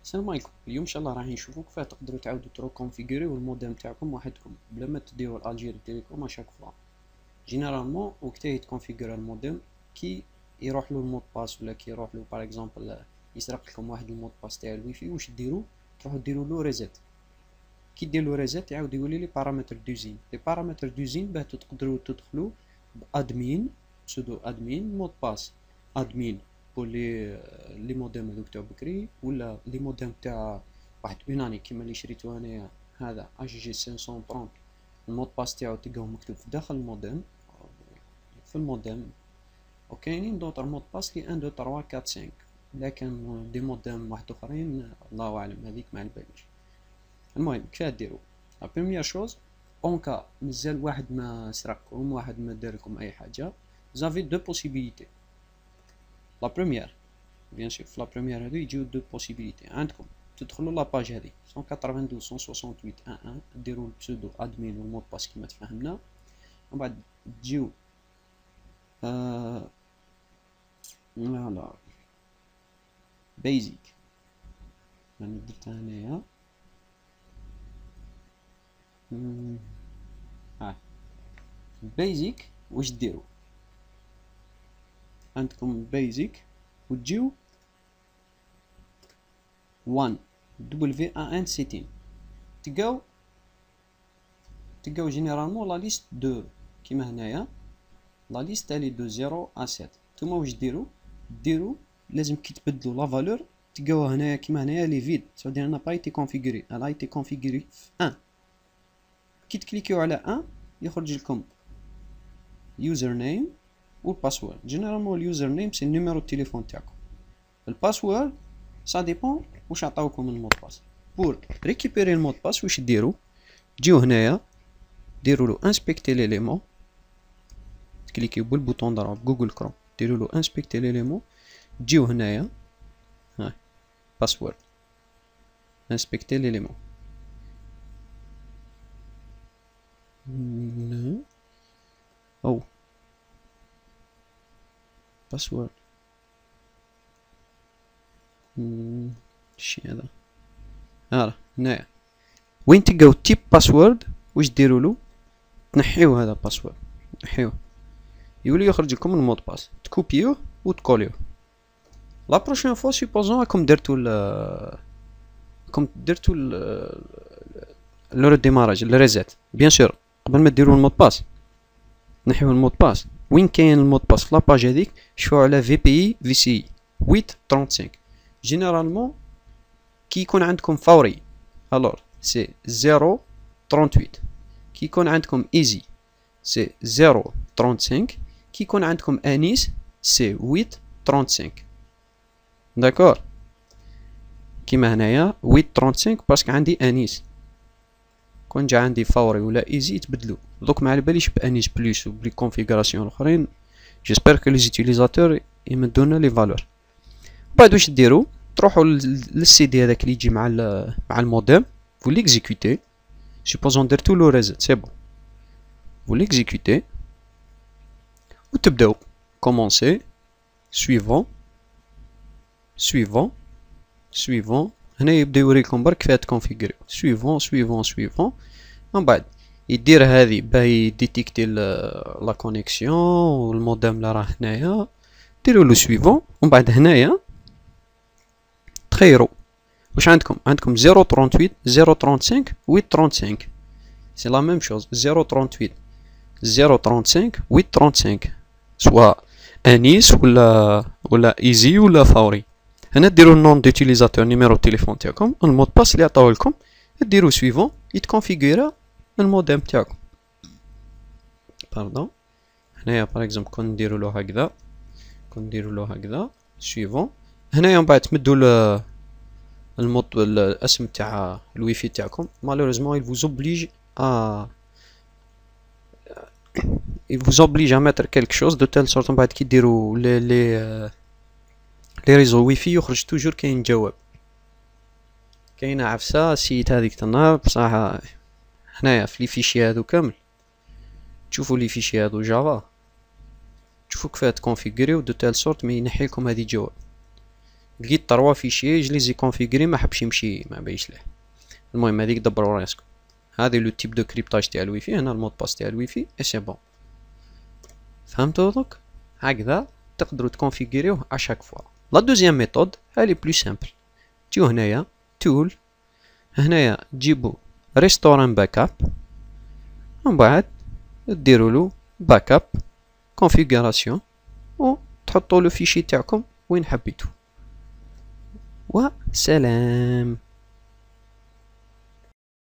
السلام عليكم. اليوم ان شاء الله راح نشوفوا كيف تقدروا تعاودوا كونفيغوريو الموديم تاعكم وحدكم بلا ما تديروا الالجيري تيليكوم اشاك فوا. جينيرالمون وقتها يتكونفيغورا الموديم كي يروح له المود باس ولا كي يروح له باغ اكزومبل يسرق لكم واحد المود باس تاع الويفي، واش ديروا؟ تروحوا ديروا له ريزيت. كي ديروا له ريزيت يعاود يولي لي بارامتر دوزين. لي بارامتر دوزين باه تقدروا تدخلوا بادمين سودو ادمين مود باس ادمين بور لي موديم هذوك تاع بكري، ولا لي موديم تاع واحد اوناني كيما اللي شريتو انايا هذا اش جي 530 المود باس تاعو تلقاو مكتوب في داخل الموديم في الموديم. وكاينين دوطر مود باس لي 1 2 3 4 5، لكن دي موديم واحد اخرين الله اعلم هذيك ما على باليش. المهم كيف ديروا؟ لا بروميير شوز اون كا مازال واحد ما سرقكم، واحد ما دارلكم اي حاجه، زافي دو بوسيبيليتي. لا بروميير بيان سور في لا بروميير هادو يجيو دو بوسيبيليتي عندكم. تدخلوا لاباج هذه 192.168.1.1 ديروا البسودو ادمين والمود باس كيما تفهمنا، ومن بعد تجيو فوالا بيزيك انا درتها هنايا بيزيك. واش ديروا؟ عندكم بيزيك وتجيو 1 WAN سيتين تلقاو جينيرالمون لا ليست دو كيما هنايا لا ليست تالي دو 0 à 7. نتوما واش ديروا لازم كي تبدلوا لا فالور تلقاوها هنايا كيما هنايا لي فيد سو دير انا با ايتي كونفيغوري، الا ايتي كونفيغوري في 1. كي تكليكيو على 1 يخرج لكم يوزر نيم والباسورد. جينيرالمون اليوزر نيم سي النيميرو التليفون تاعكم، الباسورد سا ديبون واش عطاوكم من المود باس. بور ريكيبيري المود باس واش ديروا؟ تجيو هنايا ديروا له انسبكتي ليليمون، تكليكيو بالبوطون ضرب جوجل كروم ديروا له انسبكتي ليليمون، تجيو هنايا ها باسورد انسبكتي ليليمون او باسورد شي هذا هنايا وين تلقاو تيب باسورد واش ديروا له؟ تنحيو هذا باسورد، تنحيوه يولي يخرج لكم المود باس، تكوبيوه وتكوليوه. لا بروشين فوا سيبوزون راكم درتو لو ريديماراج الريزيت، بيان سور قبل ما ديروا المود باس نحيو المود باس. وين كاين المود باس في لاباج هذيك شوفوا على في بي اي في سي 835. جينيرالمون كي يكون عندكم فوري الور سي 038، كي يكون عندكم ايزي سي 035، كي يكون عندكم انيس سي 835. داكور كيما هنايا 835 باسكو عندي انيس، كون جا عندي فوري ولا ايزي تبدلو. دوك ما على باليش بانيس بلس وبلي كونفيغوراسيون الاخرين. جيسبر كو لي زوتيليزاتور يمدونا لي فالور. بعد واش ديروا؟ تروحوا للسي دي هذاك اللي يجي مع الموديم، vous l'exécutez. supposons درتو لو ريزيت سي بون، vous l'exécutez وتبداو commencer suivant suivant suivant. هنا يبدا يوريكم برك كيفاه تكونفيغوريو suivant. من بعد يدير هذه باه يديتيكتي لا كونيكسيون والموديم اللي راه هنايا، ديروا له suivant. ومن بعد هنايا تخيروا واش عندكم 038 035 835 سي لا ميم شوز 038 035 835 سوا انيس ولا ايزي ولا فوري. هنا ديروا النون ديوتيليزاتور نيميرو التليفون تاعكم، المود باس اللي عطاوه لكم ديروا سويفون يتكونفيغورا الموديم تاعكم. باردون هنايا باغ اكزومبل كون نديروا له هكذا سويفون. هنايا من بعد تمدوا الاسم تاع الويفي تاعكم. مالوريزمون il vous oblige à mettre quelque chose de telle sorte من بعد كي ديروا لي ريزو ويفي يخرج توجور كاين جواب، كاينه عفسه السيت هذيك تنهار بصح. هنايا في لي فيشي هادو كامل تشوفوا لي فيشي هادو جافا، تشوفوا كيفاه تكونفيغوريو دو تيل سورت ما ينحي لكم هذه جواب. لقيت 3 فيشي جليزي كونفيغري ما حبش يمشي ما بايش ليه. المهم هذيك دبروا راسكم. هذه لو تيب دو كريبتاج تاع الويفي. هنا المود باس تاع الويفي اي سي بون. فهمتوا دوك؟ هكذا تقدروا تكونفيغريوه اشاك فوا. لا دوزيام ميثود هالي بلو سامبل. تجيو هنايا تول، هنايا تجيبو ريستوران باك اب، ومن بعد ديروا له باك اب كونفيغوراسيون و تحطوا له فيشي تاعكم وين حبيتو. وسلام.